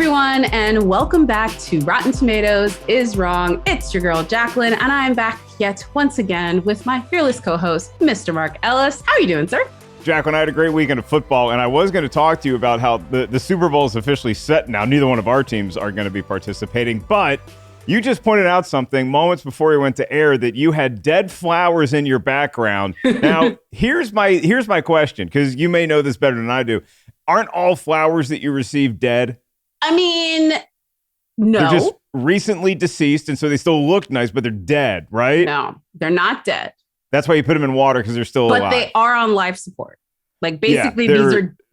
everyone, and welcome back to Rotten Tomatoes is Wrong. It's your girl, Jacqueline, and I'm back yet once again with my fearless co-host, Mr. Mark Ellis. How are you doing, sir? Jacqueline, I had a great weekend of football, and I was going to talk to you about how the Super Bowl is officially set now. Neither one of our teams are going to be participating, but you just pointed out something moments before we went to air that you had dead flowers in your background. Now, here's my question, because you may know this better than I do. Aren't all flowers that you receive dead? I mean, no. They're just recently deceased, and so they still look nice, but they're dead, right? No, they're not dead. That's why you put them in water, because they're still alive. But they are on life support. Like, basically,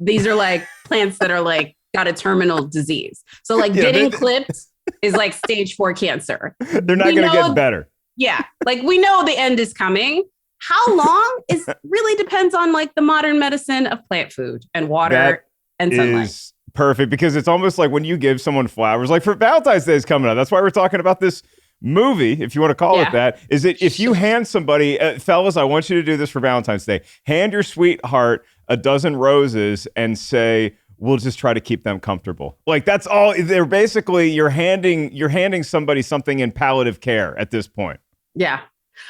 these are like plants that are like got a terminal disease. So like getting clipped is like stage 4 cancer. They're not going to get better. Yeah. Like, we know the end is coming. How long is really depends on like the modern medicine of plant food and water and sunlight. Is perfect, because it's almost like when you give someone flowers, like for Valentine's Day is coming up. That's why we're talking about this movie, if you want to call it that, is that if you hand somebody, fellas, I want you to do this for Valentine's Day, hand your sweetheart a dozen roses and say, we'll just try to keep them comfortable. Like, that's all. They're basically, you're handing somebody something in palliative care at this point. Yeah.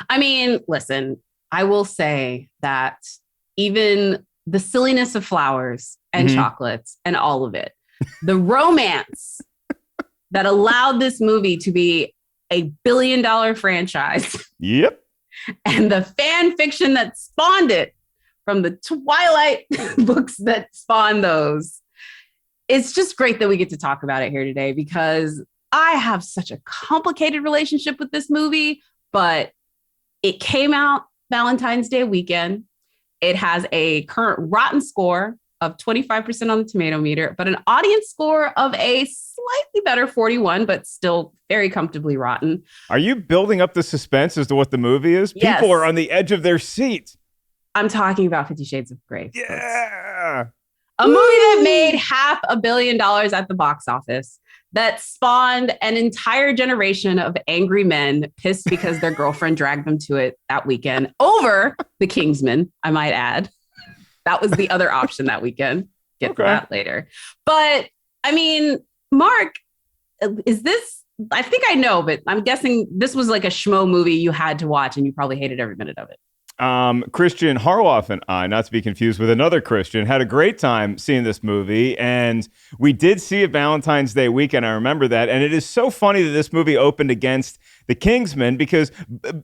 I mean, listen, I will say that even the silliness of flowers and chocolates and all of it, the romance that allowed this movie to be a billion-dollar franchise. Yep. And the fan fiction that spawned it from the Twilight books that spawned those. It's just great that we get to talk about it here today, because I have such a complicated relationship with this movie, but it came out Valentine's Day weekend. It has a current rotten score of 25% on the Tomatometer, but an audience score of a slightly better 41, but still very comfortably rotten. Are you building up the suspense as to what the movie is? Yes. People are on the edge of their seats. I'm talking about 50 Shades of Grey. Yeah. A movie that made $500 million at the box office, that spawned an entire generation of angry men pissed because their girlfriend dragged them to it that weekend over The Kingsman, I might add. That was the other option that weekend. Get to that later. But I mean, Mark, is this, I think I know, but I'm guessing this was like a schmo movie you had to watch and you probably hated every minute of it. Christian Harloff and I, not to be confused with another Christian, had a great time seeing this movie, and we did see it Valentine's Day weekend. I remember that, and it is so funny that this movie opened against The Kingsman, because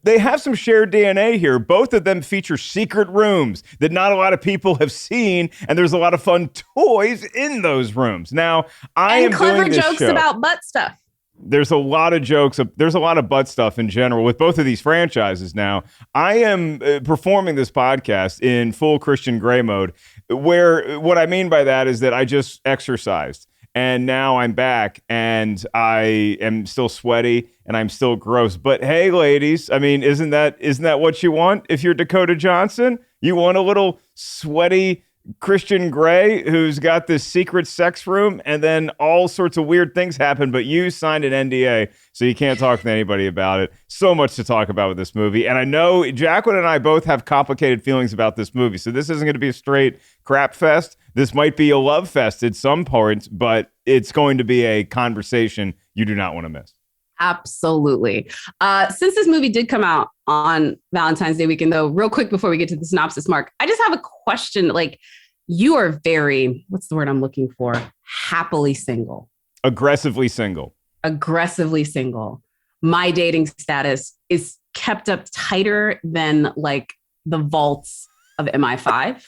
they have some shared DNA here. Both of them feature secret rooms that not a lot of people have seen, and there's a lot of fun toys in those rooms. Now, I am clever doing this jokes show. About butt stuff. There's a lot of jokes. There's a lot of butt stuff in general with both of these franchises now. I am performing this podcast in full Christian Grey mode, where what I mean by that is that I just exercised and now I'm back and I am still sweaty and I'm still gross. But hey, ladies, I mean, isn't that what you want? If you're Dakota Johnson, you want a little sweaty Christian Grey who's got this secret sex room, and then all sorts of weird things happen, but you signed an NDA, so you can't talk to anybody about it. So much to talk about with this movie. And I know Jacqueline and I both have complicated feelings about this movie, so this isn't going to be a straight crap fest. This might be a love fest at some points, but it's going to be a conversation you do not want to miss. Absolutely. Since this movie did come out on Valentine's Day weekend, though, real quick before we get to the synopsis, Mark, I just have a question. Like, you are very, what's the word I'm looking for? Happily single. Aggressively single. Aggressively single. My dating status is kept up tighter than like the vaults of MI5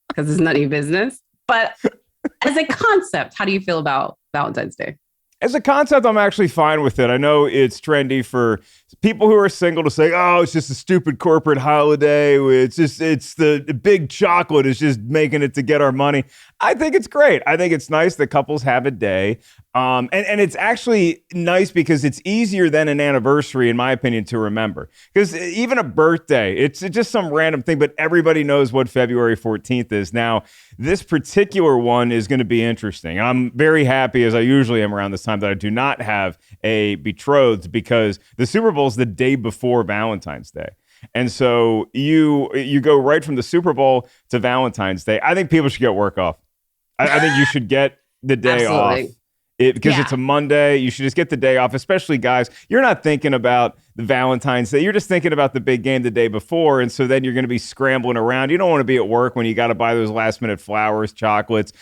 because it's none of your business. But as a concept, how do you feel about Valentine's Day? As a concept, I'm actually fine with it. I know it's trendy for people who are single to say, oh, it's just a stupid corporate holiday. It's the big chocolate is just making it to get our money. I think it's great. I think it's nice that couples have a day. And it's actually nice because it's easier than an anniversary, in my opinion, to remember. Because even a birthday, it's just some random thing, but everybody knows what February 14th is. Now, this particular one is going to be interesting. I'm very happy, as I usually am around this time, that I do not have a betrothed, because the Super Bowl is the day before Valentine's Day. And so you go right from the Super Bowl to Valentine's Day. I think people should get work off. I think you should get the day off. Because it's a Monday. You should just get the day off, especially guys. You're not thinking about the Valentine's Day. You're just thinking about the big game the day before. And so then you're going to be scrambling around. You don't want to be at work when you got to buy those last minute flowers, chocolates,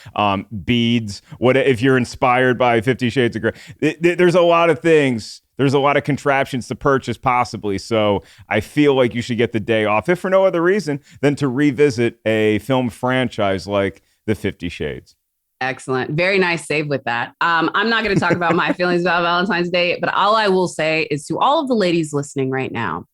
beads. What if you're inspired by 50 Shades of Grey? There's a lot of things. There's a lot of contraptions to purchase possibly. So I feel like you should get the day off, if for no other reason than to revisit a film franchise like the 50 Shades. Excellent. Very nice save with that. I'm not going to talk about my feelings about Valentine's Day, but all I will say is to all of the ladies listening right now,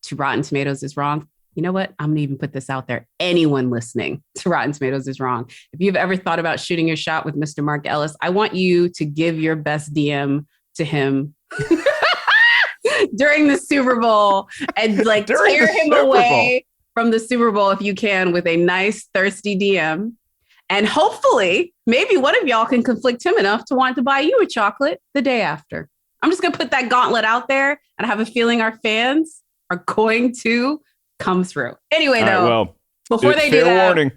to Rotten Tomatoes is wrong. You know what? I'm going to even put this out there. Anyone listening to Rotten Tomatoes is wrong. If you've ever thought about shooting your shot with Mr. Mark Ellis, I want you to give your best DM to him during the Super Bowl and like tear him away from the Super Bowl if you can with a nice, thirsty DM. And hopefully, maybe one of y'all can conflict him enough to want to buy you a chocolate the day after. I'm just going to put that gauntlet out there, and I have a feeling our fans are going to come through. Anyway, before they do that, warning,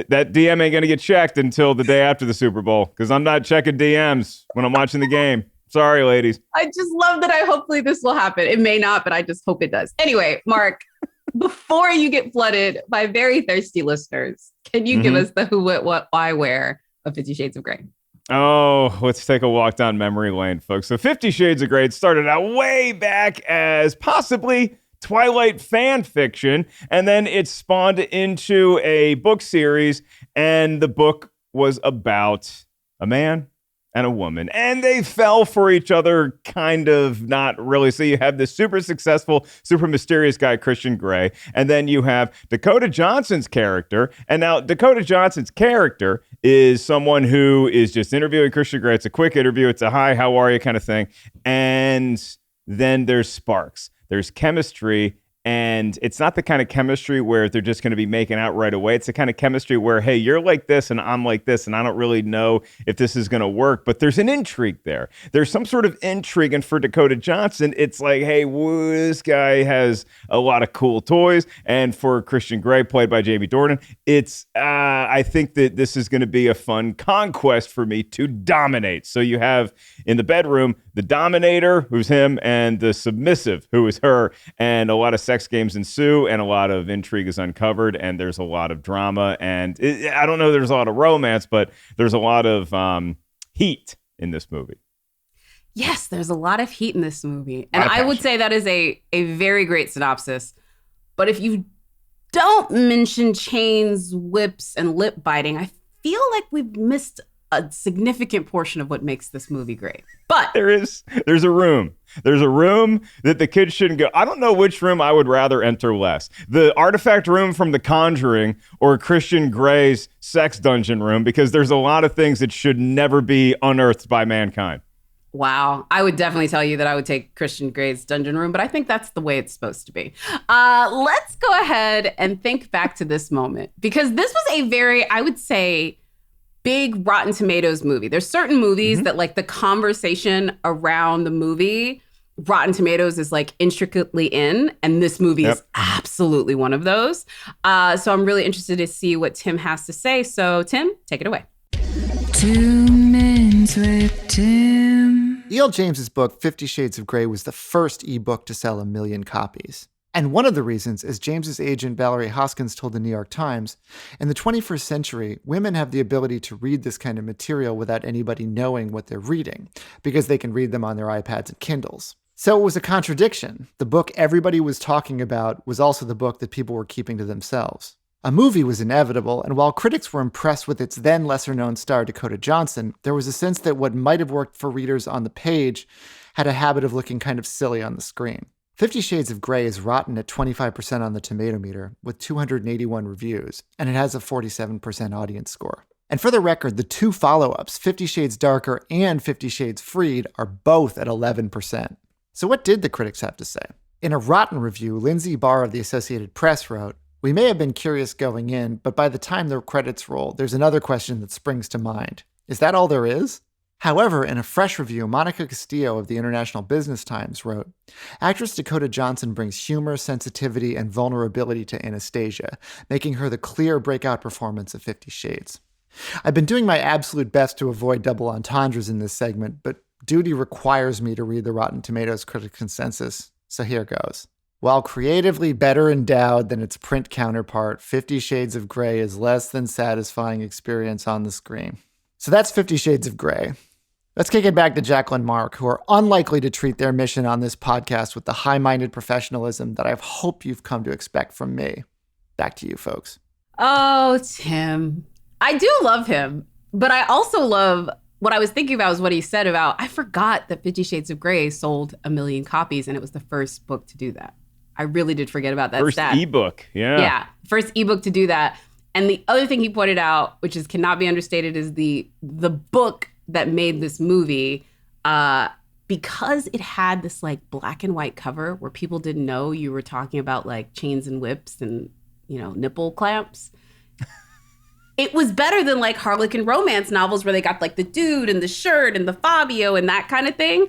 that DM ain't going to get checked until the day after the Super Bowl, because I'm not checking DMs when I'm watching the game. Sorry, ladies. I just love that. Hopefully this will happen. It may not, but I just hope it does. Anyway, Mark, before you get flooded by very thirsty listeners, can you give us the who, what, why, where of 50 Shades of Grey? Oh, let's take a walk down memory lane, folks. So 50 Shades of Grey started out way back as possibly Twilight fan fiction, and then it spawned into a book series, and the book was about a man and a woman, and they fell for each other, kind of, not really. So you have this super successful, super mysterious guy, Christian Grey, and then you have Dakota Johnson's character. And now Dakota Johnson's character is someone who is just interviewing Christian Grey. It's a quick interview. It's a hi, how are you kind of thing. And then there's sparks. There's chemistry. And it's not the kind of chemistry where they're just going to be making out right away. It's the kind of chemistry where, hey, you're like this and I'm like this, and I don't really know if this is going to work, but there's an intrigue there. There's some sort of intrigue. And for Dakota Johnson, it's like, hey, this guy has a lot of cool toys. And for Christian Grey, played by Jamie Dornan, it's, I think that this is going to be a fun conquest for me to dominate. So you have in the bedroom, the dominator, who's him, and the submissive, who is her, and a lot of sex games ensue, and a lot of intrigue is uncovered, and there's a lot of drama, and I don't know, there's a lot of romance, but there's a lot of heat in this movie. Yes, there's a lot of heat in this movie, and I would say that is a very great synopsis. But if you don't mention chains, whips, and lip biting, I feel like we've missed a significant portion of what makes this movie great. But there's a room that the kids shouldn't go. I don't know which room I would rather enter less. The artifact room from The Conjuring or Christian Grey's sex dungeon room, because there's a lot of things that should never be unearthed by mankind. Wow. I would definitely tell you that I would take Christian Grey's dungeon room, but I think that's the way it's supposed to be. Let's go ahead and think back to this moment, because this was a very, I would say, big Rotten Tomatoes movie. There's certain movies that like the conversation around the movie, Rotten Tomatoes is like intricately in, and this movie is absolutely one of those. So I'm really interested to see what Tim has to say. So Tim, take it away. 2 Minutes with Tim. E.L. James's book, 50 Shades of Grey, was the first ebook to sell 1 million copies. And one of the reasons, as James's agent Valerie Hoskins told the New York Times, in the 21st century, women have the ability to read this kind of material without anybody knowing what they're reading, because they can read them on their iPads and Kindles. So it was a contradiction. The book everybody was talking about was also the book that people were keeping to themselves. A movie was inevitable, and while critics were impressed with its then lesser-known star Dakota Johnson, there was a sense that what might have worked for readers on the page had a habit of looking kind of silly on the screen. 50 Shades of Grey is rotten at 25% on the Tomatometer, with 281 reviews, and it has a 47% audience score. And for the record, the two follow-ups, 50 Shades Darker and 50 Shades Freed, are both at 11%. So what did the critics have to say? In a rotten review, Lindsay Barr of the Associated Press wrote, "We may have been curious going in, but by the time the credits roll, there's another question that springs to mind. Is that all there is?" However, in a fresh review, Monica Castillo of the International Business Times wrote, "Actress Dakota Johnson brings humor, sensitivity, and vulnerability to Anastasia, making her the clear breakout performance of 50 Shades." I've been doing my absolute best to avoid double entendres in this segment, but duty requires me to read the Rotten Tomatoes critic consensus, so here goes. While creatively better endowed than its print counterpart, 50 Shades of Grey is less than satisfying experience on the screen. So that's 50 Shades of Grey. Let's kick it back to Jacqueline and Mark, who are unlikely to treat their mission on this podcast with the high-minded professionalism that I hope you've come to expect from me. Back to you, folks. Oh, Tim. I do love him, but I also love what I was thinking about was what he said about, I forgot that 50 Shades of Grey sold 1 million copies and it was the first book to do that. I really did forget about that first stat. ebook, yeah. Yeah, first ebook to do that. And the other thing he pointed out, which cannot be understated, is the book that made this movie, because it had this like black and white cover where people didn't know you were talking about like chains and whips and, nipple clamps. It was better than like Harlequin romance novels where they got like the dude and the shirt and the Fabio and that kind of thing.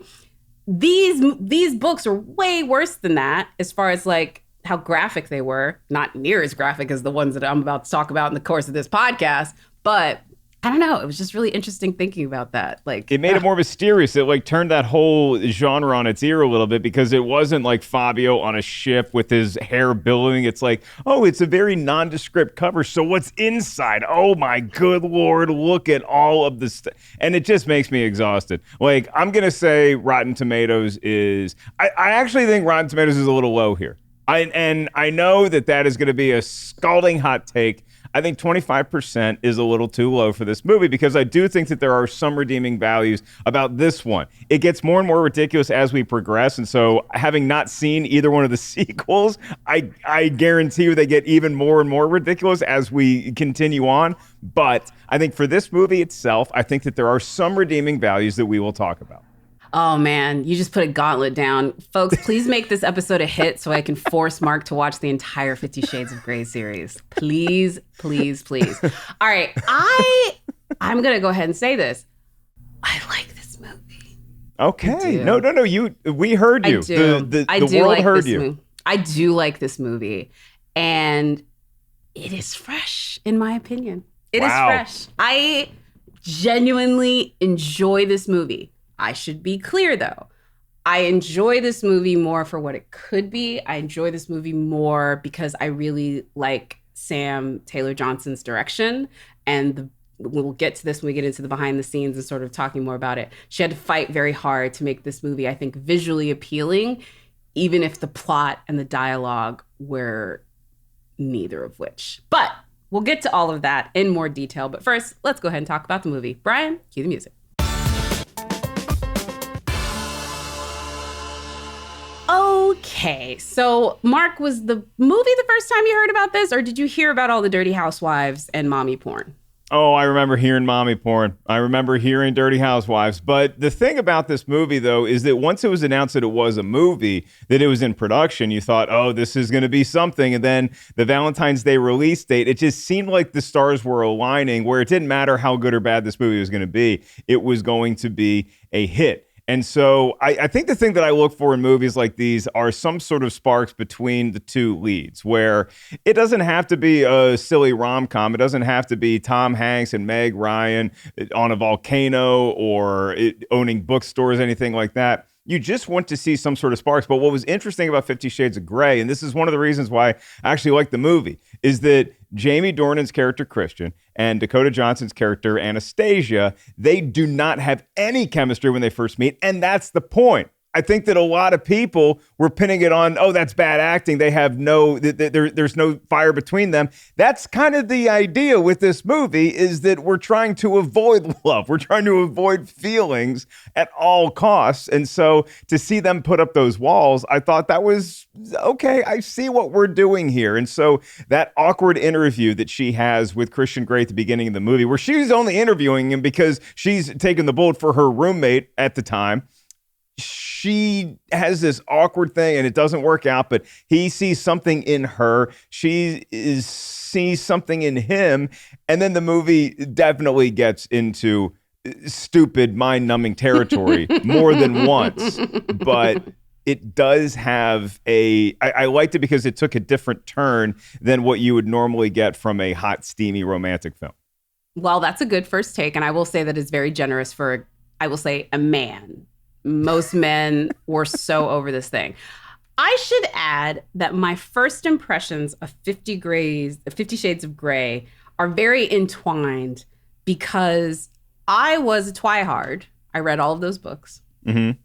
These books are way worse than that as far as like how graphic they were. Not near as graphic as the ones that I'm about to talk about in the course of this podcast, but I don't know. It was just really interesting thinking about that. Like, it made it more mysterious. It like turned that whole genre on its ear a little bit because it wasn't like Fabio on a ship with his hair billowing. It's like, oh, it's a very nondescript cover. So what's inside? Oh my good Lord, look at all of this. And it just makes me exhausted. Like, I'm going to say Rotten Tomatoes is, I actually think Rotten Tomatoes is a little low here. I know that is going to be a scalding hot take. I think 25% is a little too low for this movie because I do think that there are some redeeming values about this one. It gets more and more ridiculous as we progress. And so having not seen either one of the sequels, I guarantee you they get even more and more ridiculous as we continue on. But I think for this movie itself, I think that there are some redeeming values that we will talk about. Oh, man, you just put a gauntlet down. Folks, please make this episode a hit so I can force Mark to watch the entire 50 Shades of Grey series. Please, please, please. All right, I'm going to go ahead and say this. I like this movie. Okay. No. We heard you. The world heard you. I do like this movie. And it is fresh, in my opinion. It is fresh. I genuinely enjoy this movie. I should be clear, though. I enjoy this movie more for what it could be. I enjoy this movie more because I really like Sam Taylor Johnson's direction. And we'll get to this when we get into the behind the scenes and sort of talking more about it. She had to fight very hard to make this movie, I think, visually appealing, even if the plot and the dialogue were neither of which. But we'll get to all of that in more detail. But first, let's go ahead and talk about the movie. Brian, cue the music. Okay, so Mark, was the movie the first time you heard about this, or did you hear about all the Dirty Housewives and mommy porn? Oh, I remember hearing mommy porn. I remember hearing Dirty Housewives. But the thing about this movie, though, is that once it was announced that it was a movie, that it was in production, you thought, oh, this is going to be something. And then the Valentine's Day release date, it just seemed like the stars were aligning where it didn't matter how good or bad this movie was going to be. It was going to be a hit. And so I think the thing that I look for in movies like these are some sort of sparks between the two leads, where it doesn't have to be a silly rom-com. It doesn't have to be Tom Hanks and Meg Ryan on a volcano or owning bookstores, anything like that. You just want to see some sort of sparks. But what was interesting about 50 Shades of Grey, and this is one of the reasons why I actually like the movie, is that Jamie Dornan's character, Christian, and Dakota Johnson's character, Anastasia, they do not have any chemistry when they first meet. And that's the point. I think that a lot of people were pinning it on, oh, that's bad acting. They have there's no fire between them. That's kind of the idea with this movie, is that we're trying to avoid love. We're trying to avoid feelings at all costs. And so to see them put up those walls, I thought that was, okay, I see what we're doing here. And so that awkward interview that she has with Christian Grey at the beginning of the movie, where she's only interviewing him because she's taken the bullet for her roommate at the time, she has this awkward thing and it doesn't work out, but he sees something in her. She sees something in him. And then the movie definitely gets into stupid, mind-numbing territory more than once. But it does have I liked it because it took a different turn than what you would normally get from a hot, steamy romantic film. Well, that's a good first take. And I will say that it's very generous for, I will say, a man. Most men were so over this thing. I should add that my first impressions of 50 Shades of Grey are very entwined because I was a twihard. I read all of those books. Mm-hmm.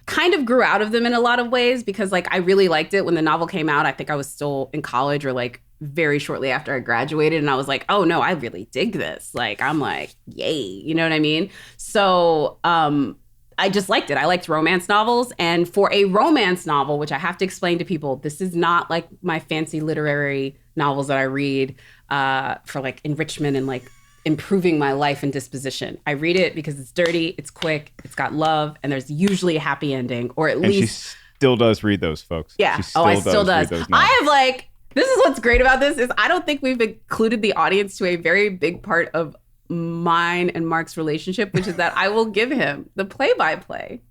Kind of grew out of them in a lot of ways because like I really liked it when the novel came out. I think I was still in college or like very shortly after I graduated. And I was like, oh no, I really dig this. Like, I'm like, yay. You know what I mean? So I just liked it. I liked romance novels. And for a romance novel, which I have to explain to people, this is not like my fancy literary novels that I read for like enrichment and like improving my life and disposition. I read it because it's dirty, it's quick, it's got love, and there's usually a happy ending, or at least... She still does read those, folks. Yeah. I still does. I have like... This is what's great about this is I don't think we've included the audience to a very big part of mine and Mark's relationship, which is that I will give him the play-by-play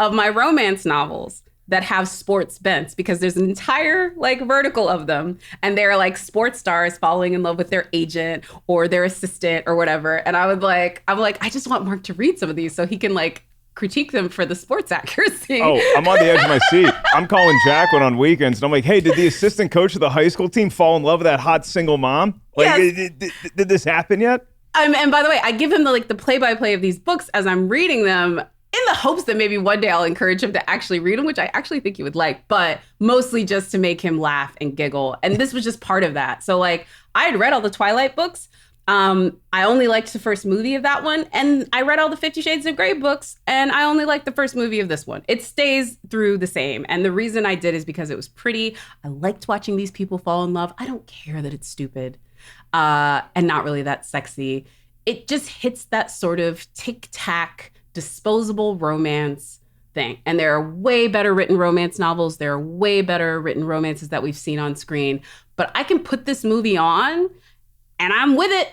of my romance novels that have sports bents, because there's an entire like vertical of them, and they're like sports stars falling in love with their agent or their assistant or whatever. And I'm like, I just want Mark to read some of these so he can like critique them for the sports accuracy. Oh, I'm on the edge of my seat. I'm calling Jacqueline on weekends, and I'm like, hey, did the assistant coach of the high school team fall in love with that hot single mom? Like, yes. Did this happen yet? And by the way, I give him the play-by-play of these books as I'm reading them in the hopes that maybe one day I'll encourage him to actually read them, which I actually think he would like, but mostly just to make him laugh and giggle. And this was just part of that. So like, I had read all the Twilight books. I only liked the first movie of that one. And I read all the 50 Shades of Grey books, and I only liked the first movie of this one. It stays through the same. And the reason I did is because it was pretty. I liked watching these people fall in love. I don't care that it's stupid and not really that sexy. It just hits that sort of tic-tac, disposable romance thing. And there are way better written romance novels. There are way better written romances that we've seen on screen. But I can put this movie on, and I'm with it.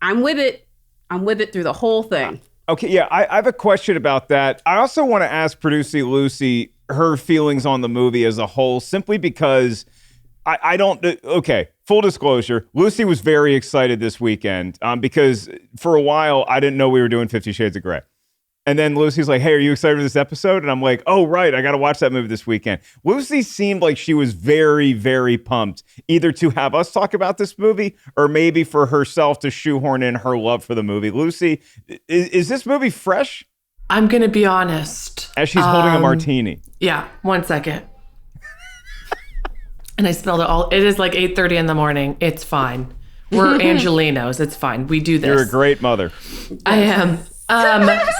I'm with it through the whole thing. Okay, yeah, I have a question about that. I also want to ask producer Lucy her feelings on the movie as a whole, simply because I don't... Okay, full disclosure, Lucy was very excited this weekend because for a while, I didn't know we were doing 50 Shades of Grey. And then Lucy's like, hey, are you excited for this episode? And I'm like, oh, right, I got to watch that movie this weekend. Lucy seemed like she was very, very pumped, either to have us talk about this movie or maybe for herself to shoehorn in her love for the movie. Lucy, is this movie fresh? I'm going to be honest. As she's holding a martini. Yeah, 1 second. And I spilled it all. It is like 8:30 in the morning. It's fine. We're Angelinos. It's fine. We do this. You're a great mother. I am.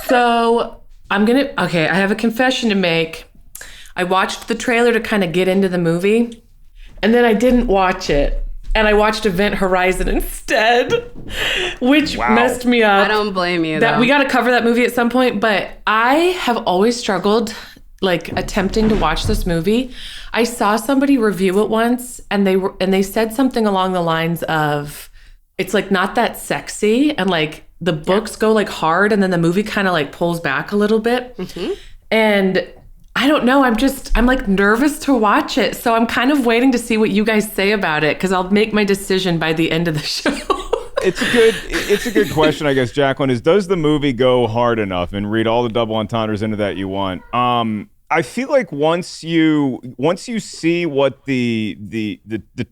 So I have a confession to make. I watched the trailer to kind of get into the movie, and then I didn't watch it. And I watched Event Horizon instead, which messed me up. I don't blame you, that we got to cover that movie at some point, but I have always struggled like attempting to watch this movie. I saw somebody review it once, and they said something along the lines of, it's like not that sexy, and like the books go like hard, and then the movie kind of like pulls back a little bit. Mm-hmm. And I don't know, I'm like nervous to watch it. So I'm kind of waiting to see what you guys say about it, because I'll make my decision by the end of the show. It's a good question, I guess, Jacqueline, is does the movie go hard enough, and read all the double entendres into that you want? I feel like once you see what the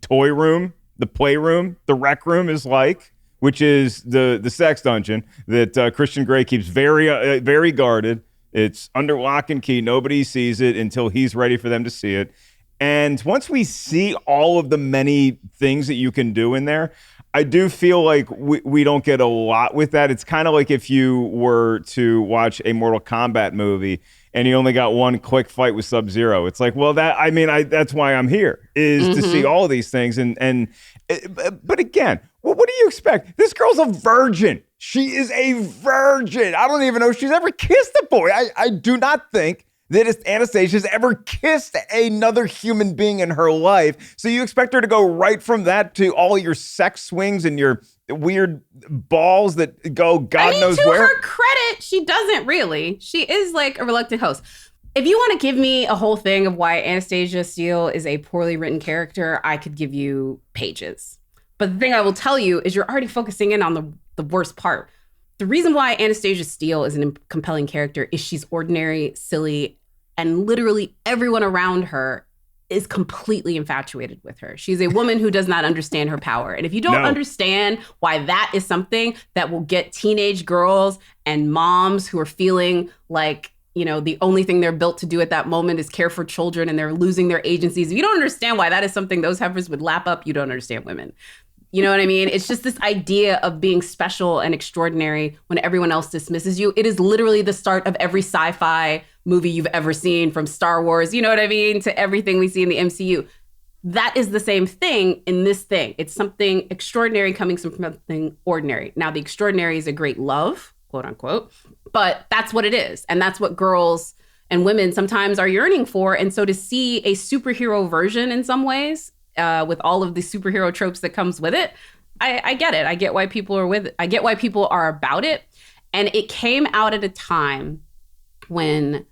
toy room, the playroom, the rec room is like, which is the sex dungeon that Christian Grey keeps very, very guarded. It's under lock and key. Nobody sees it until he's ready for them to see it. And once we see all of the many things that you can do in there, I do feel like we don't get a lot with that. It's kind of like if you were to watch a Mortal Kombat movie and you only got one quick fight with Sub-Zero. It's like, well, that's why I'm here, is to see all of these things. But again, what do you expect? This girl's a virgin. She is a virgin. I don't even know if she's ever kissed a boy. I do not think that Anastasia's ever kissed another human being in her life. So you expect her to go right from that to all your sex swings and your weird balls that go God knows where? To her credit, she doesn't really. She is like a reluctant host. If you want to give me a whole thing of why Anastasia Steele is a poorly written character, I could give you pages. But the thing I will tell you is you're already focusing in on the the worst part. The reason why Anastasia Steele is a compelling character is she's ordinary, silly, and literally everyone around her is completely infatuated with her. She's a woman who does not understand her power. And if you don't understand why that is something that will get teenage girls and moms who are feeling like, you know, the only thing they're built to do at that moment is care for children and they're losing their agencies. If you don't understand why that is something those heifers would lap up, you don't understand women. You know what I mean? It's just this idea of being special and extraordinary when everyone else dismisses you. It is literally the start of every sci-fi movie you've ever seen, from Star Wars, you know what I mean, to everything we see in the MCU. That is the same thing in this thing. It's something extraordinary coming from something ordinary. Now, the extraordinary is a great love, quote unquote, but that's what it is. And that's what girls and women sometimes are yearning for. And so to see a superhero version in some ways, with all of the superhero tropes that comes with it, I get it. I get why people are with it. I get why people are about it. And it came out at a time when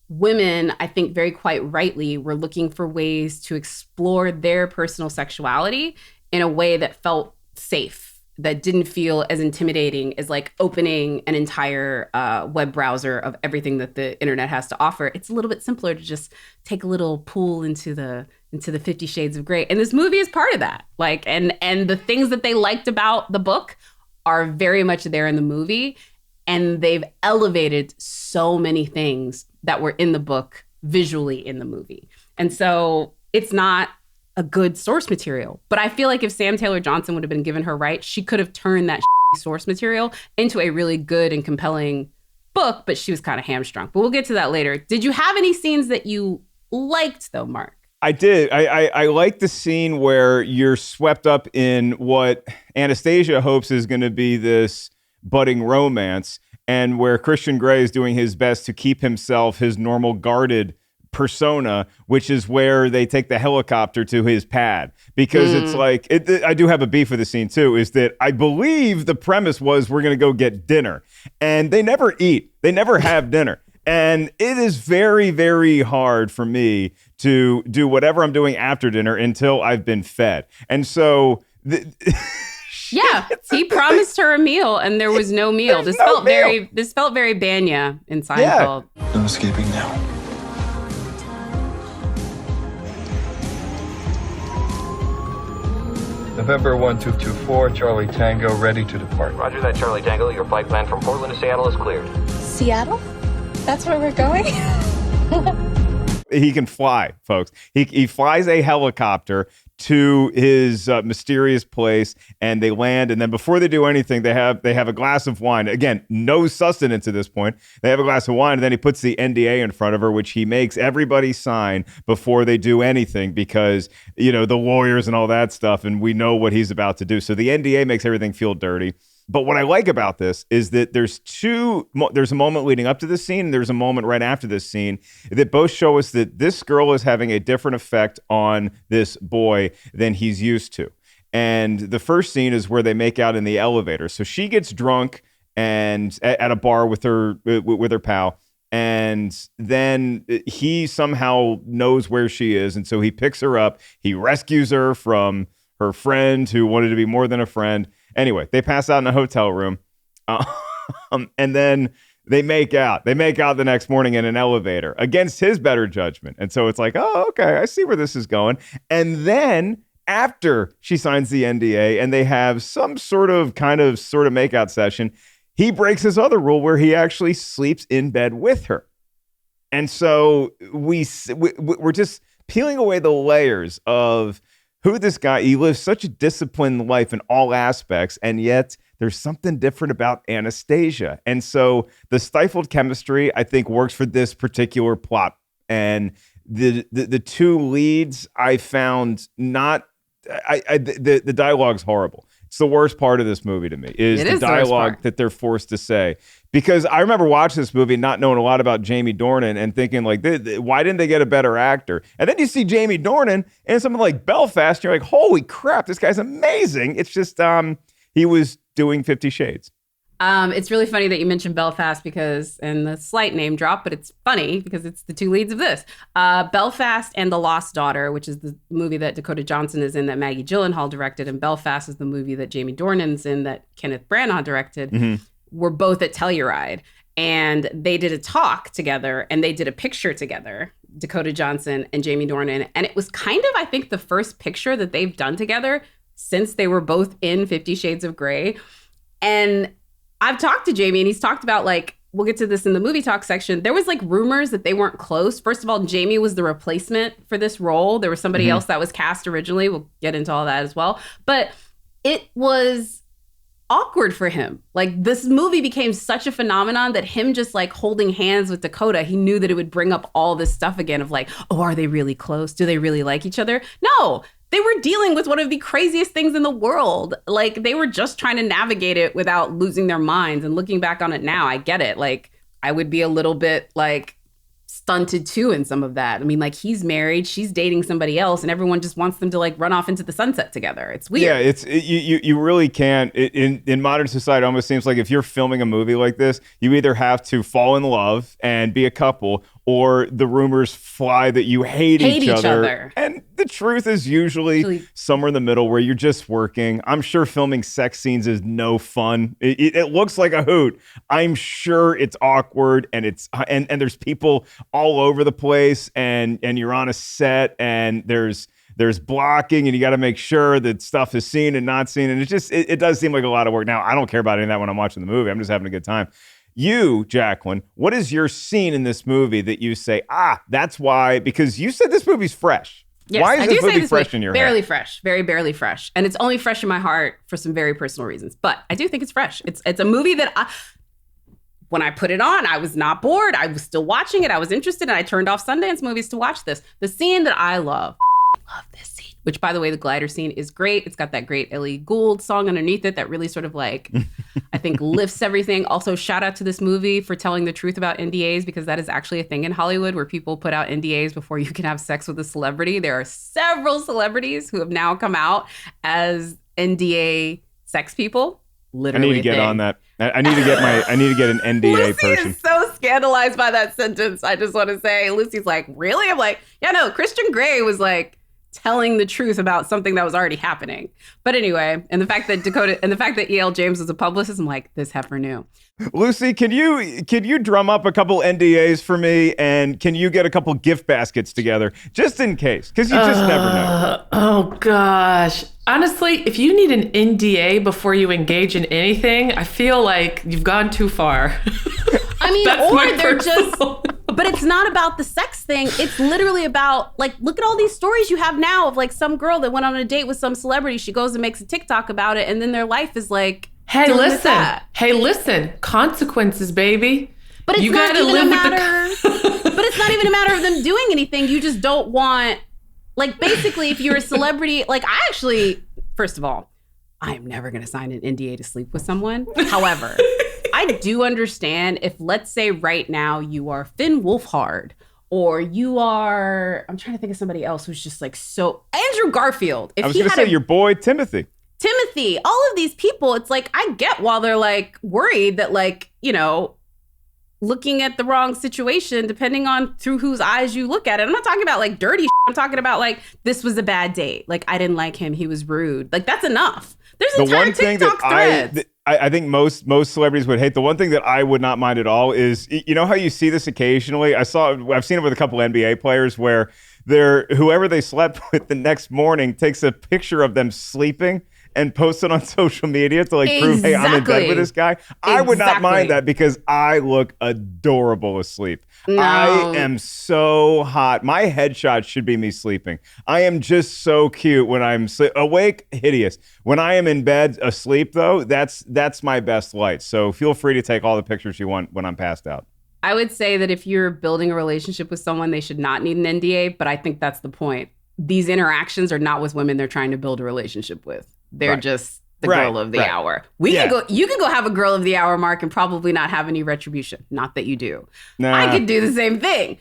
women, I think very quite rightly, were looking for ways to explore their personal sexuality in a way that felt safe, that didn't feel as intimidating as like opening an entire web browser of everything that the internet has to offer. It's a little bit simpler to just take a little pull into the 50 Shades of Grey. And this movie is part of that. Like, and the things that they liked about the book are very much there in the movie. And they've elevated so many things that were in the book visually in the movie. And so it's not a good source material. But I feel like if Sam Taylor Johnson would have been given her rights, she could have turned that source material into a really good and compelling book, but she was kind of hamstrung. But we'll get to that later. Did you have any scenes that you liked though, Mark? I did. I like the scene where you're swept up in what Anastasia hopes is going to be this budding romance, and where Christian Grey is doing his best to keep himself his normal guarded persona, which is where they take the helicopter to his pad. Because it's like, I do have a beef with the scene too, is that I believe the premise was we're going to go get dinner. And they never eat. They never have dinner. And it is very, very hard for me to do whatever I'm doing after dinner until I've been fed. And so... Yeah, he promised her a meal, and there was no meal. This felt very Banya in Seinfeld. Yeah. No escaping now. November 1224, Charlie Tango, ready to depart. Roger that, Charlie Tango. Your flight plan from Portland to Seattle is cleared. Seattle? That's where we're going? He can fly, folks. He flies a helicopter to his mysterious place, and they land. And then before they do anything, they have a glass of wine. Again, no sustenance at this point. They have a glass of wine, and then he puts the NDA in front of her, which he makes everybody sign before they do anything because, you know, the lawyers and all that stuff, and we know what he's about to do. So the NDA makes everything feel dirty. But what I like about this is that there's a moment leading up to this scene, and there's a moment right after this scene that both show us that this girl is having a different effect on this boy than he's used to. And the first scene is where they make out in the elevator. So she gets drunk and at a bar with her pal. And then he somehow knows where she is. And so he picks her up. He rescues her from her friend who wanted to be more than a friend. Anyway, they pass out in a hotel room, and then they make out. They make out the next morning in an elevator against his better judgment. And so it's like, oh, okay, I see where this is going. And then after she signs the NDA and they have some sort of make out session, he breaks his other rule where he actually sleeps in bed with her. And so we're just peeling away the layers of who this guy, he lives such a disciplined life in all aspects, and yet there's something different about Anastasia. And so the stifled chemistry, I think, works for this particular plot. And the two leads I found the dialogue's horrible. It's the worst part of this movie to me, is the dialogue that they're forced to say. Because I remember watching this movie not knowing a lot about Jamie Dornan and thinking, like, why didn't they get a better actor? And then you see Jamie Dornan in something like Belfast, and you're like, holy crap, this guy's amazing. It's just he was doing 50 Shades. It's really funny that you mentioned Belfast and the slight name drop, but it's funny because it's the two leads of this. Belfast and The Lost Daughter, which is the movie that Dakota Johnson is in that Maggie Gyllenhaal directed, and Belfast is the movie that Jamie Dornan's in that Kenneth Branagh directed, were both at Telluride. And they did a talk together and they did a picture together, Dakota Johnson and Jamie Dornan. And it was kind of, I think, the first picture that they've done together since they were both in 50 Shades of Grey. And I've talked to Jamie and he's talked about, like, we'll get to this in the movie talk section. There was like rumors that they weren't close. First of all, Jamie was the replacement for this role. There was somebody else that was cast originally. We'll get into all that as well. But it was awkward for him. Like, this movie became such a phenomenon that him just like holding hands with Dakota, he knew that it would bring up all this stuff again of like, oh, are they really close? Do they really like each other? No, they were dealing with one of the craziest things in the world. Like, they were just trying to navigate it without losing their minds. And looking back on it now, I get it. Like, I would be a little bit like stunted too in some of that. I mean, like, he's married, she's dating somebody else, and everyone just wants them to like run off into the sunset together. It's weird. Yeah, you really can't. In modern society, it almost seems like if you're filming a movie like this, you either have to fall in love and be a couple, or the rumors fly that you hate each other. And the truth is usually somewhere in the middle where you're just working. I'm sure filming sex scenes is no fun. It looks like a hoot. I'm sure it's awkward and and there's people all over the place and you're on a set and there's blocking and you got to make sure that stuff is seen and not seen. And it does seem like a lot of work. Now, I don't care about any of that when I'm watching the movie. I'm just having a good time. You, Jacqueline, what is your scene in this movie that you say, that's why? Because you said this movie's fresh. Yes, why is this movie fresh in your barely head? Fresh, very barely fresh. And it's only fresh in my heart for some very personal reasons. But I do think it's fresh. It's a movie that when I put it on, I was not bored. I was still watching it. I was interested, and I turned off Sundance movies to watch this. The scene that I love this scene. Which, by the way, the glider scene is great. It's got that great Ellie Gould song underneath it that really sort of like, I think, lifts everything. Also, shout out to this movie for telling the truth about NDAs, because that is actually a thing in Hollywood where people put out NDAs before you can have sex with a celebrity. There are several celebrities who have now come out as NDA sex people. Literally, I need to get on that. I need to get an NDA Lucy person. Is so scandalized by that sentence. I just want to say, Lucy's like, really? I'm like, yeah, no, Christian Grey was like telling the truth about something that was already happening. But anyway, and the fact that E.L. James was a publicist, I'm like, this heifer knew. Lucy, can you drum up a couple NDAs for me, and can you get a couple gift baskets together just in case? Because you just never know. Oh gosh. Honestly, if you need an NDA before you engage in anything, I feel like you've gone too far. I mean, or they're just, but it's not about the sex thing. It's literally about, like, look at all these stories you have now of like some girl that went on a date with some celebrity. She goes and makes a TikTok about it, and then their life is like, hey, listen, consequences, baby. But it's not even a matter. But it's not even a matter of them doing anything. You just don't want, like, basically, if you're a celebrity, like, I actually, first of all, I am never going to sign an NDA to sleep with someone. However, I do understand if, let's say right now, you are Finn Wolfhard, or you are, I'm trying to think of somebody else who's just like so, Andrew Garfield. If I was going to say your boy, Timothy, all of these people, it's like, I get while they're like worried that, like, you know, looking at the wrong situation, depending on through whose eyes you look at it. I'm not talking about like dirty shit. I'm talking about like, this was a bad date. Like, I didn't like him. He was rude. Like, that's enough. There's entire TikTok threads. I think most celebrities would hate. The one thing that I would not mind at all is, you know how you see this occasionally? I've seen it with a couple NBA players where whoever they slept with the next morning takes a picture of them sleeping and post it on social media to like prove, hey, I'm in bed with this guy. I would not mind that because I look adorable asleep. No. I am so hot. My headshot should be me sleeping. I am just so cute when I'm awake, hideous. When I am in bed asleep, though, that's my best light. So feel free to take all the pictures you want when I'm passed out. I would say that if you're building a relationship with someone, they should not need an NDA, but I think that's the point. These interactions are not with women they're trying to build a relationship with. They're just the girl of the hour. You can go have a girl of the hour, Mark, and probably not have any retribution. Not that you do. Nah. I could do the same thing.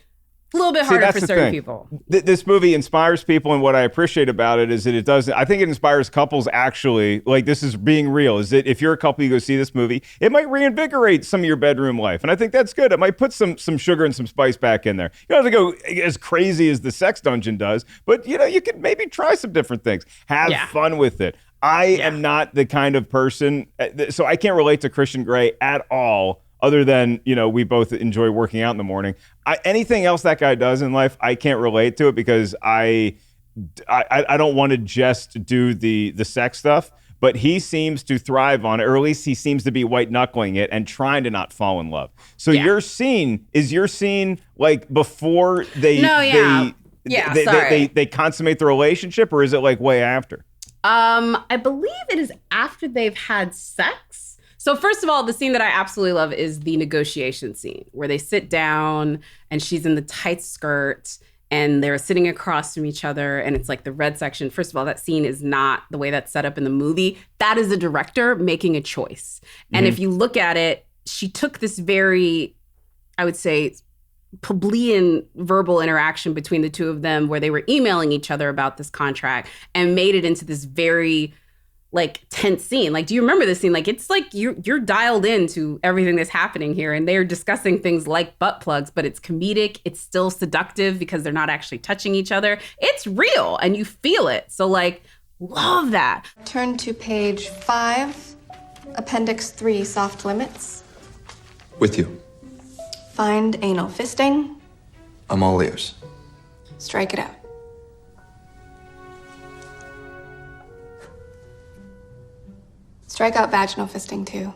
a little bit harder for certain people. This movie inspires people, and what I appreciate about it is that it does. I think it inspires couples actually. Like, this is being real. Is that if you're a couple, you go see this movie, it might reinvigorate some of your bedroom life, and I think that's good. It might put some sugar and some spice back in there. You don't have to go as crazy as the sex dungeon does, but you could maybe try some different things. Have fun with it. I am not the kind of person, so I can't relate to Christian Grey at all. Other than, we both enjoy working out in the morning. Anything else that guy does in life, I can't relate to it because I don't want to just do the sex stuff. But he seems to thrive on it, or at least he seems to be white knuckling it and trying to not fall in love. So your scene like before they consummate the relationship, or is it like way after? I believe it is after they've had sex. So first of all, the scene that I absolutely love is the negotiation scene where they sit down and she's in the tight skirt and they're sitting across from each other and it's like the red section. First of all, that scene is not the way that's set up in the movie. That is the director making a choice. And if you look at it, she took this very, I would say, plebeian verbal interaction between the two of them where they were emailing each other about this contract and made it into this very like tense scene. Like, do you remember this scene? Like, it's like you're dialed into everything that's happening here, and they're discussing things like butt plugs, but it's comedic. It's still seductive because they're not actually touching each other. It's real, and you feel it. So, like, love that. Turn to page 5, Appendix 3, soft limits. With you. Find anal fisting. I'm all ears. Strike it out. Strike out vaginal fisting, too.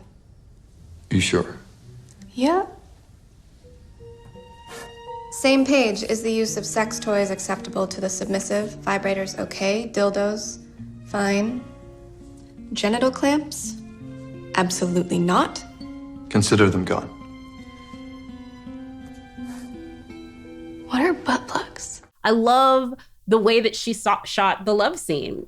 You sure? Yeah. Same page. Is the use of sex toys acceptable to the submissive? Vibrators, okay. Dildos, fine. Genital clamps? Absolutely not. Consider them gone. What are butt plugs? I love the way that she shot the love scene.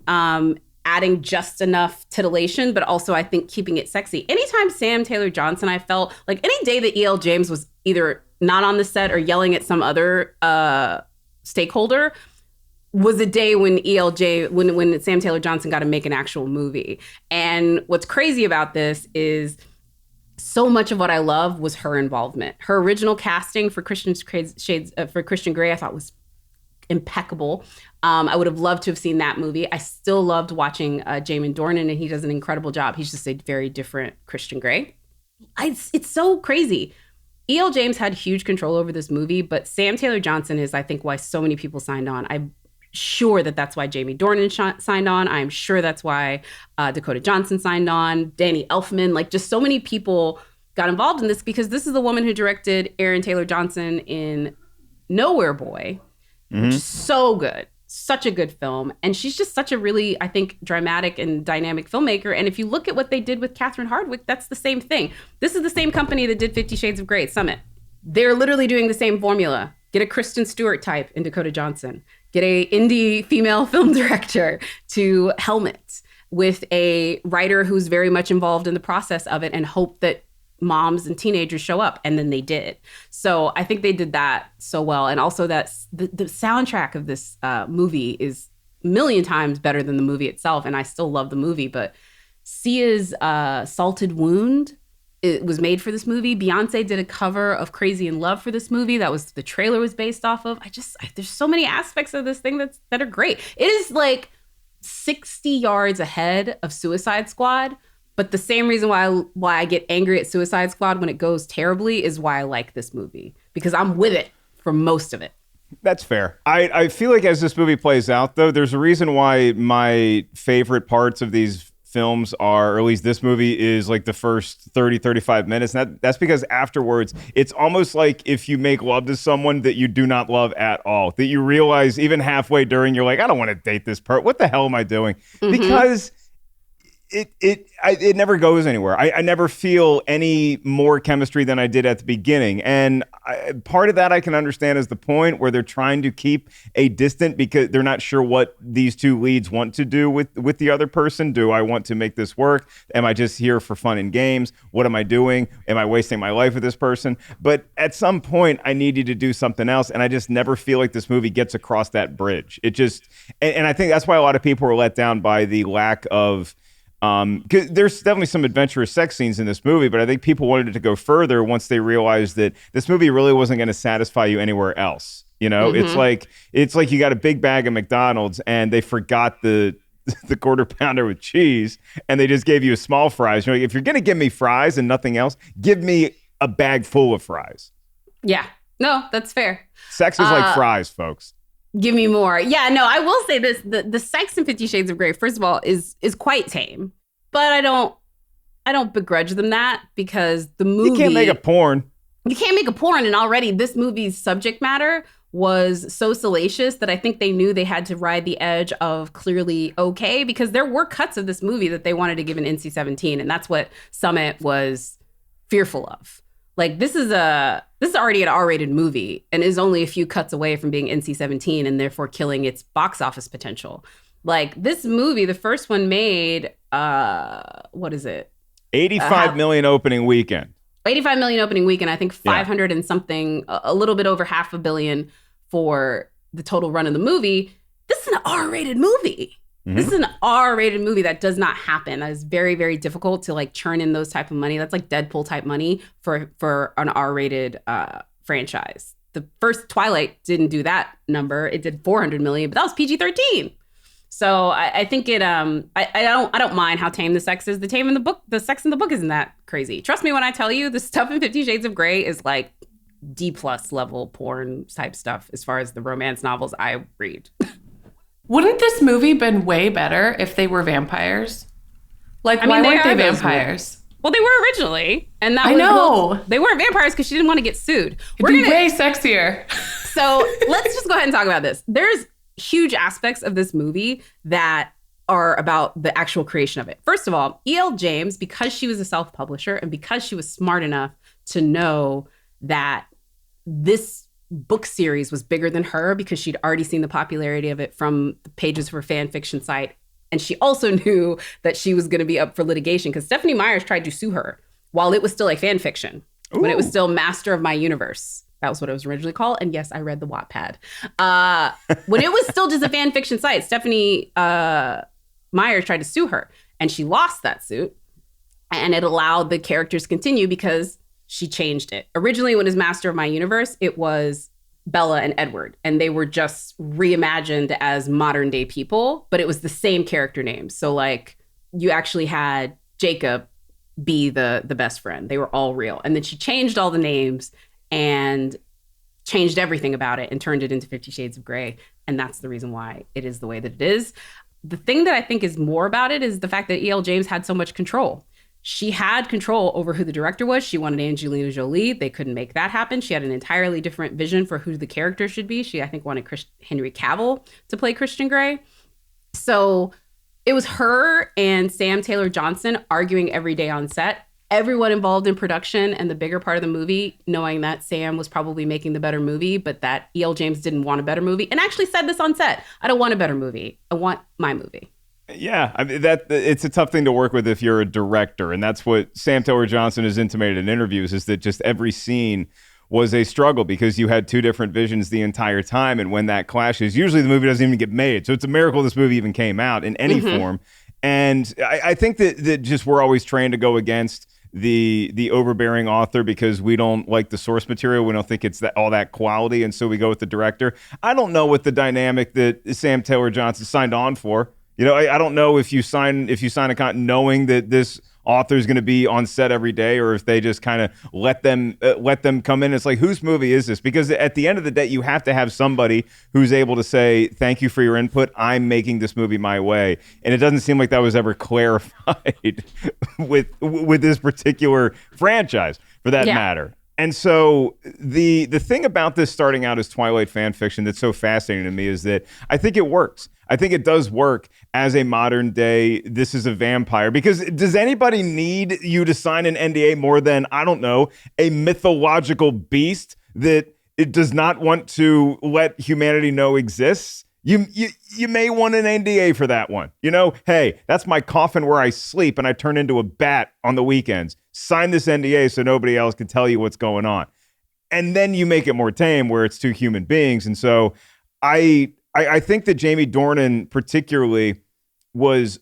Adding just enough titillation, but also I think keeping it sexy. Anytime Sam Taylor Johnson, I felt like any day that E.L. James was either not on the set or yelling at some other stakeholder was a day when when Sam Taylor Johnson got to make an actual movie. And what's crazy about this is so much of what I love was her involvement. Her original casting for Christian Grey, I thought was impeccable. I would have loved to have seen that movie. I still loved watching Jamin Dornan, and he does an incredible job. He's just a very different Christian Grey. It's so crazy. E.L. James had huge control over this movie, but Sam Taylor Johnson is, I think, why so many people signed on. I'm sure that's why Jamie Dornan signed on. I'm sure that's why Dakota Johnson signed on, Danny Elfman, like just so many people got involved in this because this is the woman who directed Aaron Taylor Johnson in Nowhere Boy, which is so good. Such a good film. And she's just such a really, I think, dramatic and dynamic filmmaker. And if you look at what they did with Catherine Hardwicke, that's the same thing. This is the same company that did 50 Shades of Grey, Summit. They're literally doing the same formula. Get a Kristen Stewart type in Dakota Johnson. Get a indie female film director to helm it with a writer who's very much involved in the process of it and hope that moms and teenagers show up, and then they did. So I think they did that so well. And also that the soundtrack of this movie is a million times better than the movie itself. And I still love the movie, but Sia's Salted Wound, it was made for this movie. Beyonce did a cover of Crazy in Love for this movie. That was the trailer was based off of. There's so many aspects of this thing that are great. It is like 60 yards ahead of Suicide Squad. But the same reason why I get angry at Suicide Squad when it goes terribly is why I like this movie, because I'm with it for most of it. That's fair. I feel like as this movie plays out, though, there's a reason why my favorite parts of these films are, or at least this movie, is like the first 30, 35 minutes. And that's because afterwards, it's almost like if you make love to someone that you do not love at all, that you realize even halfway during, you're like, I don't want to date this person. What the hell am I doing? Because it never goes anywhere. I never feel any more chemistry than I did at the beginning. And part of that I can understand is the point where they're trying to keep a distant because they're not sure what these two leads want to do with the other person. Do I want to make this work? Am I just here for fun and games? What am I doing? Am I wasting my life with this person? But at some point, I need you to do something else. And I just never feel like this movie gets across that bridge. It just, and I think that's why a lot of people were let down by the lack of, because there's definitely some adventurous sex scenes in this movie, but I think people wanted it to go further once they realized that this movie really wasn't going to satisfy you anywhere else. You know, it's like you got a big bag of McDonald's and they forgot the quarter pounder with cheese and they just gave you a small fries. You know, if you're going to give me fries and nothing else, give me a bag full of fries. Yeah, no, that's fair. Sex is like fries, folks. Give me more. Yeah, no, I will say this. The sex in 50 Shades of Grey, first of all, is quite tame. But I don't begrudge them that because the movie... You can't make a porn. You can't make a porn. And already this movie's subject matter was so salacious that I think they knew they had to ride the edge of clearly okay, because there were cuts of this movie that they wanted to give an NC-17. And that's what Summit was fearful of. Like, this is already an R-rated movie and is only a few cuts away from being NC-17 and therefore killing its box office potential. Like, this movie, the first one made, what is it? 85 million opening weekend. 85 million opening weekend. I think 500 and something, a little bit over $500 million for the total run of the movie. This is an R-rated movie. This is an R-rated movie. That does not happen. That is very, very difficult to like churn in those type of money. That's like Deadpool type money for an R-rated franchise. The first Twilight didn't do that number. It did 400 million, but that was PG-13. So I think it. I don't mind how tame the sex is. The sex in the book isn't that crazy. Trust me when I tell you, the stuff in 50 Shades of Grey is like D+ level porn type stuff as far as the romance novels I read. Wouldn't this movie been way better if they were vampires? Like, why weren't they vampires? Well, they were originally, and that I was know. Well, they weren't vampires because she didn't want to get sued. It'd be way sexier. So let's just go ahead and talk about this. There's huge aspects of this movie that are about the actual creation of it. First of all, E.L. James, because she was a self-publisher and because she was smart enough to know that this book series was bigger than her because she'd already seen the popularity of it from the pages of her fan fiction site. And she also knew that she was going to be up for litigation because Stephanie Meyers tried to sue her while it was still a fan fiction, when it was still Master of My Universe. That was what it was originally called. And yes, I read the Wattpad. When it was still just a fan fiction site, Stephanie Meyers tried to sue her and she lost that suit. And it allowed the characters to continue because she changed it. Originally, when it was Master of My Universe, it was Bella and Edward, and they were just reimagined as modern day people, but it was the same character names. So like you actually had Jacob be the best friend. They were all real. And then she changed all the names and changed everything about it and turned it into 50 Shades of Grey. And that's the reason why it is the way that it is. The thing that I think is more about it is the fact that E.L. James had so much control. She had control over who the director was. She wanted Angelina Jolie. They couldn't make that happen. She had an entirely different vision for who the character should be. She, I think, wanted Henry Cavill to play Christian Grey. So it was her and Sam Taylor Johnson arguing every day on set. Everyone involved in production and the bigger part of the movie, knowing that Sam was probably making the better movie, but that E.L. James didn't want a better movie, and actually said this on set. I don't want a better movie. I want my movie. Yeah, I mean, it's a tough thing to work with if you're a director, and that's what Sam Taylor Johnson has intimated in interviews, is that just every scene was a struggle because you had two different visions the entire time, and when that clashes, usually the movie doesn't even get made. So it's a miracle this movie even came out in any form. And I think that just we're always trained to go against the overbearing author because we don't like the source material. We don't think it's all that quality, and so we go with the director. I don't know what the dynamic that Sam Taylor Johnson signed on for. You know, I don't know if you sign a contract knowing that this author is going to be on set every day, or if they just kind of let them come in. It's like, whose movie is this? Because at the end of the day, you have to have somebody who's able to say, thank you for your input. I'm making this movie my way. And it doesn't seem like that was ever clarified with this particular franchise, for that matter. And so the thing about this starting out as Twilight fan fiction that's so fascinating to me is that I think it works. I think it does work as a modern day, this is a vampire. Because does anybody need you to sign an NDA more than, I don't know, a mythological beast that it does not want to let humanity know exists? You may want an NDA for that one. You know, hey, that's my coffin where I sleep and I turn into a bat on the weekends. Sign this NDA so nobody else can tell you what's going on. And then you make it more tame where it's two human beings. And so I think that Jamie Dornan particularly was,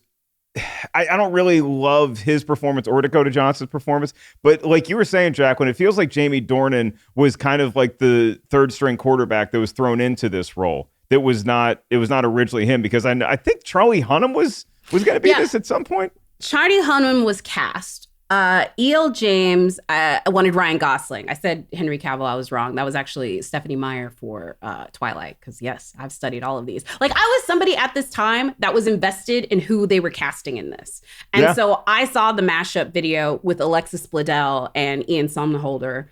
I don't really love his performance or Dakota Johnson's performance, but like you were saying, Jacqueline, it feels like Jamie Dornan was kind of like the third string quarterback that was thrown into this role. It was not originally him, because I think Charlie Hunnam was going to be this at some point. Charlie Hunnam was cast. E.L. James wanted Ryan Gosling. I said Henry Cavill. I was wrong. That was actually Stephanie Meyer for Twilight, because yes, I've studied all of these. Like, I was somebody at this time that was invested in who they were casting in this. And so I saw the mashup video with Alexis Bledel and Ian Somerhalder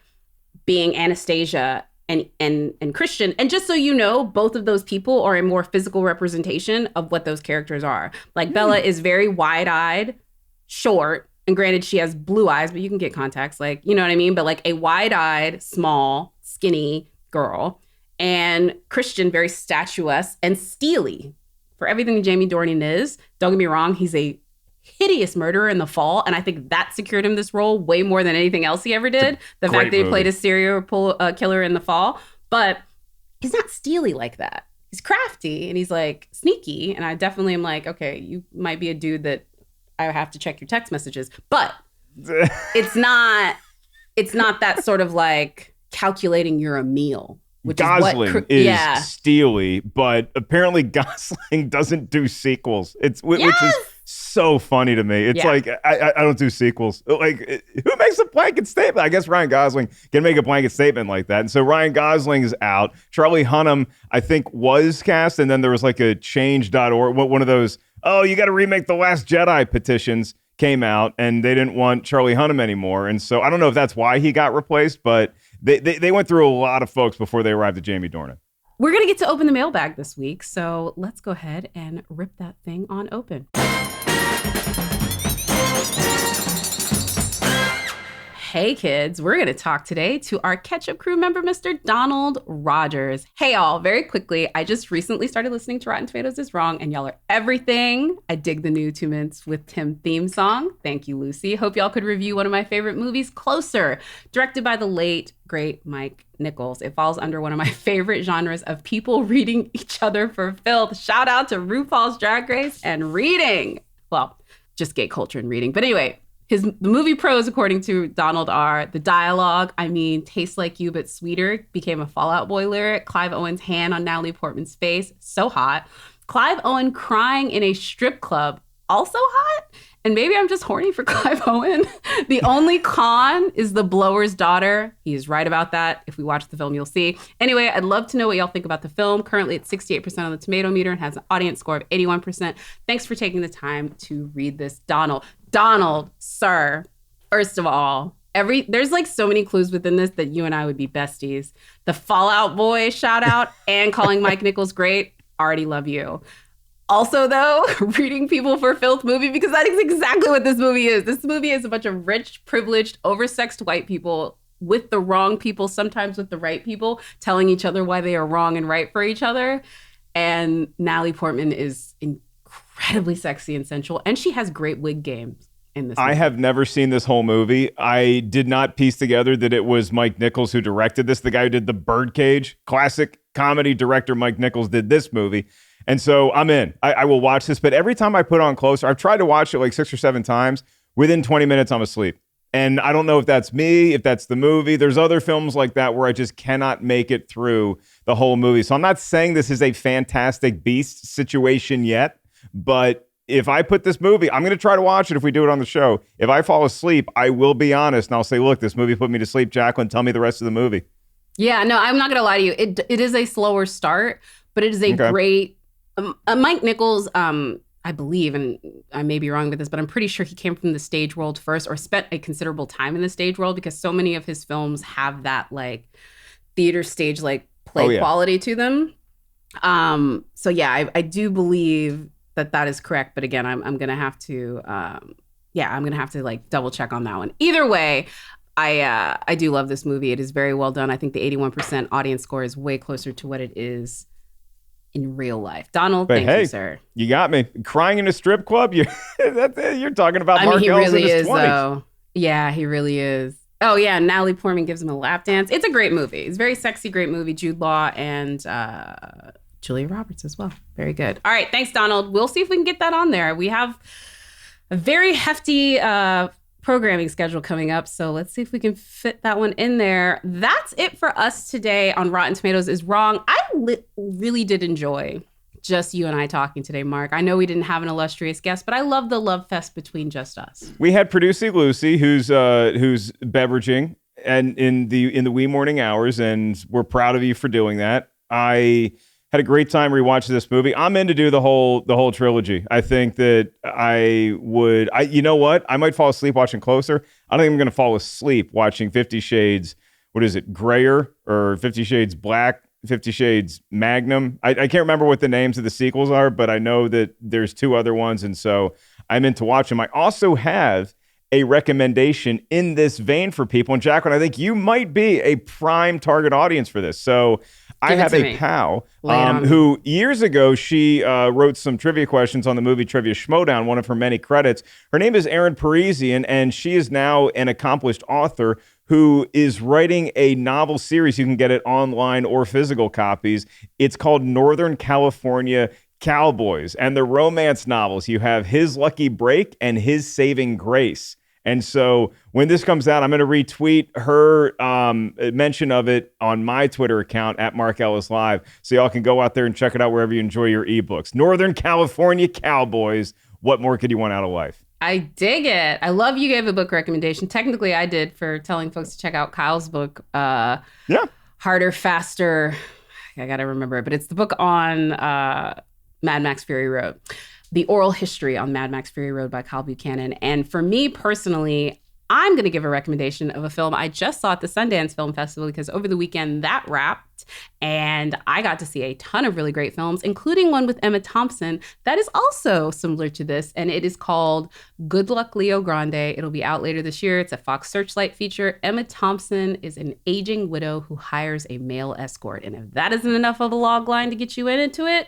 being Anastasia and Christian. And just so you know, both of those people are a more physical representation of what those characters are. Like, Bella is very wide-eyed, short, and granted, she has blue eyes, but you can get contacts, like, you know what I mean? But like a wide-eyed, small, skinny girl. And Christian, very statuesque and steely for everything Jamie Dornan is. Don't get me wrong, he's a hideous murderer in The Fall, and I think that secured him this role way more than anything else he ever did. The fact that he played a serial killer in The Fall. But he's not steely like that. He's crafty and he's like sneaky. And I definitely am like, okay, you might be a dude that I have to check your text messages. But it's not that sort of like calculating you're a meal. Which Gosling is steely, but apparently Gosling doesn't do sequels. Which is so funny to me. It's like, I don't do sequels. Like, who makes a blanket statement? I guess Ryan Gosling can make a blanket statement like that. And so Ryan Gosling is out. Charlie Hunnam, I think, was cast, and then there was like a change.org, one of those, oh, you got to remake The Last Jedi petitions came out, and they didn't want Charlie Hunnam anymore. And so I don't know if that's why he got replaced, but they went through a lot of folks before they arrived at Jamie Dornan. We're going to get to open the mailbag this week, so let's go ahead and rip that thing on open. Hey kids, we're going to talk today to our Ketchup Crew member, Mr. Donald Rogers. Hey all, very quickly, I just recently started listening to Rotten Tomatoes is Wrong, and y'all are everything. I dig the new 2 Minutes with Tim theme song. Thank you, Lucy. Hope y'all could review one of my favorite movies, Closer, directed by the late, great Mike Nichols. It falls under one of my favorite genres of people reading each other for filth. Shout out to RuPaul's Drag Race and reading. Well, just gay culture and reading. But anyway, the movie pros, according to Donald, are the dialogue. I mean, tastes like you, but sweeter became a Fall Out Boy lyric. Clive Owen's hand on Natalie Portman's face, so hot. Clive Owen crying in a strip club, also hot. And maybe I'm just horny for Clive Owen. The only con is the blower's daughter. He is right about that. If we watch the film, you'll see. Anyway, I'd love to know what y'all think about the film. Currently, it's 68% on the Tomatometer and has an audience score of 81%. Thanks for taking the time to read this, Donald. Donald, sir, first of all, there's like so many clues within this that you and I would be besties. The Fall Out Boy shout out and calling Mike Nichols great. Already love you. Also, though, reading people for filth movie, because that is exactly what this movie is. This movie is a bunch of rich, privileged, oversexed white people with the wrong people, sometimes with the right people, telling each other why they are wrong and right for each other. And Natalie Portman is incredibly sexy and sensual, and she has great wig games in this movie. I have never seen this whole movie. I did not piece together that it was Mike Nichols who directed this. The guy who did The Birdcage, classic comedy director Mike Nichols, did this movie. And so I'm in. I will watch this. But every time I put on Closer, I've tried to watch it like 6 or 7 times. Within 20 minutes, I'm asleep. And I don't know if that's me, if that's the movie. There's other films like that where I just cannot make it through the whole movie. So I'm not saying this is a Fantastic Beasts situation yet. But if I put this movie, I'm going to try to watch it if we do it on the show. If I fall asleep, I will be honest. And I'll say, look, this movie put me to sleep. Jacqueline, tell me the rest of the movie. Yeah, no, I'm not going to lie to you. It is a slower start, but it is a great... Mike Nichols, I believe, and I may be wrong with this, but I'm pretty sure he came from the stage world first, or spent a considerable time in the stage world, because so many of his films have that like theater stage like play quality to them. So yeah, I do believe that is correct. But again, I'm gonna have to I'm gonna have to like double check on that one. Either way, I do love this movie. It is very well done. I think the 81% audience score is way closer to what it is in real life. Donald, thank you, sir. You got me. Crying in a strip club? You're talking about Mark he Ellis really in his is, 20s. though. Yeah, he really is. Oh, yeah, Natalie Portman gives him a lap dance. It's a great movie. It's a very sexy, great movie. Jude Law and Julia Roberts as well. Very good. All right, thanks, Donald. We'll see if we can get that on there. We have a very hefty programming schedule coming up, so let's see if we can fit that one in there. That's it for us today on Rotten Tomatoes is Wrong. I really did enjoy just you and I talking today, Mark. I know we didn't have an illustrious guest, but I love the love fest between just us. We had producer Lucy, who's beveraging and in the wee morning hours, and we're proud of you for doing that. I had a great time rewatching this movie. I'm in to do the whole trilogy. I think that you know what? I might fall asleep watching Closer. I don't think I'm going to fall asleep watching 50 Shades, what is it, Grayer, or 50 Shades Black, 50 Shades Magnum. I can't remember what the names of the sequels are, but I know that there's 2 other ones, and so I'm in to watch them. I also have a recommendation in this vein for people. And Jacqueline, I think you might be a prime target audience for this. So I have a pal who years ago, she wrote some trivia questions on the movie Trivia Schmodown, one of her many credits. Her name is Erin Parisian, and she is now an accomplished author who is writing a novel series. You can get it online or physical copies. It's called Northern California Cowboys, and the romance novels. You have His Lucky Break and His Saving Grace. And so when this comes out, I'm going to retweet her mention of it on my Twitter account at Mark Ellis Live. So y'all can go out there and check it out wherever you enjoy your ebooks. Northern California Cowboys. What more could you want out of life? I dig it. I love you gave a book recommendation. Technically, I did for telling folks to check out Kyle's book. Harder, Faster. I got to remember it. But it's the book on Mad Max Fury Road. The Oral History on Mad Max Fury Road by Kyle Buchanan. And for me personally, I'm going to give a recommendation of a film I just saw at the Sundance Film Festival, because over the weekend that wrapped and I got to see a ton of really great films, including one with Emma Thompson that is also similar to this. And it is called Good Luck Leo Grande. It'll be out later this year. It's a Fox Searchlight feature. Emma Thompson is an aging widow who hires a male escort. And if that isn't enough of a log line to get you into it,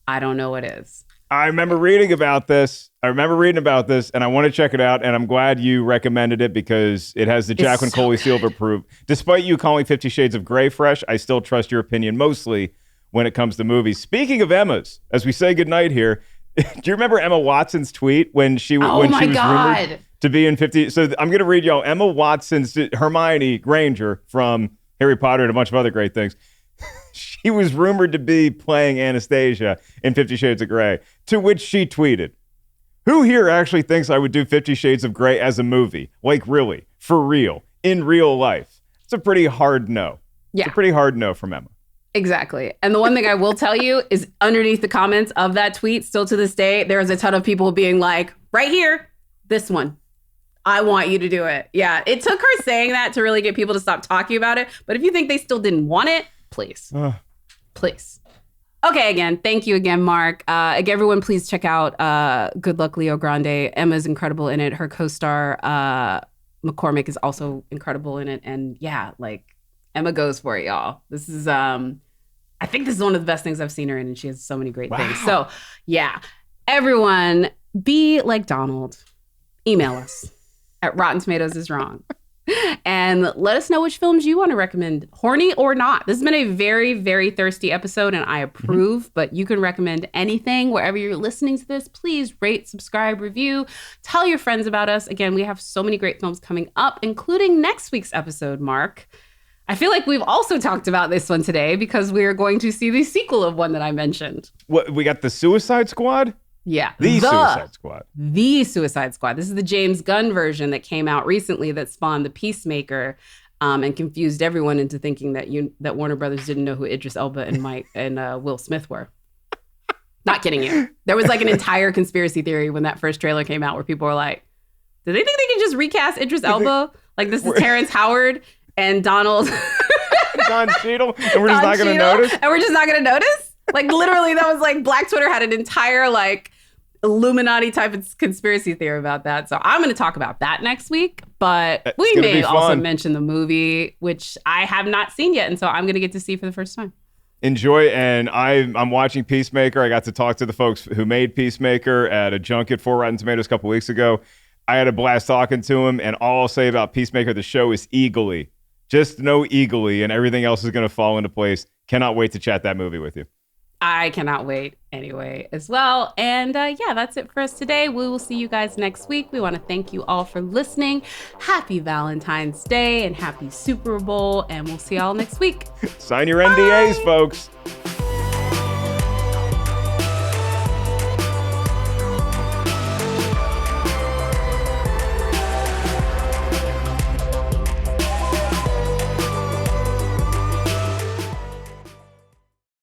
I don't know what is. I remember reading about this, and I want to check it out, and I'm glad you recommended it because it has the Jacqueline Coley seal of approval. Despite you calling 50 Shades of Grey fresh, I still trust your opinion mostly when it comes to movies. Speaking of Emmas, as we say goodnight here, do you remember Emma Watson's tweet when she was rumored to be in 50? So I'm going to read y'all Emma Watson's Hermione Granger from Harry Potter and a bunch of other great things. She was rumored to be playing Anastasia in 50 Shades of Grey, to which she tweeted, "Who here actually thinks I would do 50 Shades of Grey as a movie? Like really, for real, in real life?" It's a pretty hard no. Yeah. It's a pretty hard no from Emma. Exactly. And the one thing I will tell you is underneath the comments of that tweet, still to this day, there's a ton of people being like, right here, this one. I want you to do it. Yeah, it took her saying that to really get people to stop talking about it. But if you think they still didn't want it, please. Please. Okay, again, thank you again, Mark. Again, everyone, please check out Good Luck Leo Grande. Emma's incredible in it. Her co-star, McCormick, is also incredible in it. And yeah, like, Emma goes for it, y'all. This is, I think this is one of the best things I've seen her in, and she has so many great things. So yeah, everyone, be like Donald. Email us at Rotten Tomatoes is Wrong. And let us know which films you want to recommend, horny or not. This has been a very, very thirsty episode, and I approve, but you can recommend anything wherever you're listening to this. Please rate, subscribe, review, tell your friends about us. Again, we have so many great films coming up, including next week's episode, Mark. I feel like we've also talked about this one today because we are going to see the sequel of one that I mentioned. What, we got the Suicide Squad? Yeah. The Suicide Squad. The Suicide Squad. This is the James Gunn version that came out recently that spawned The Peacemaker and confused everyone into thinking that Warner Brothers didn't know who Idris Elba and Will Smith were. Not kidding you. There was like an entire conspiracy theory when that first trailer came out where people were like, do they think they can just recast Idris Elba? Like this is Terrence Howard and Donald. Don Cheadle, and we're just not going to notice? And we're just not going to notice? Like literally that was like Black Twitter had an entire like Illuminati type of conspiracy theory about that. So I'm going to talk about that next week, but we may also mention the movie, which I have not seen yet. And so I'm going to get to see for the first time. Enjoy. And I'm watching Peacemaker. I got to talk to the folks who made Peacemaker at a junket for Rotten Tomatoes a couple weeks ago. I had a blast talking to him, and all I'll say about Peacemaker, the show is eagly. Just know eagly, and everything else is going to fall into place. Cannot wait to chat that movie with you. I cannot wait anyway as well. And yeah, that's it for us today. We will see you guys next week. We want to thank you all for listening. Happy Valentine's Day and happy Super Bowl. And we'll see y'all next week. Sign your NDAs, folks.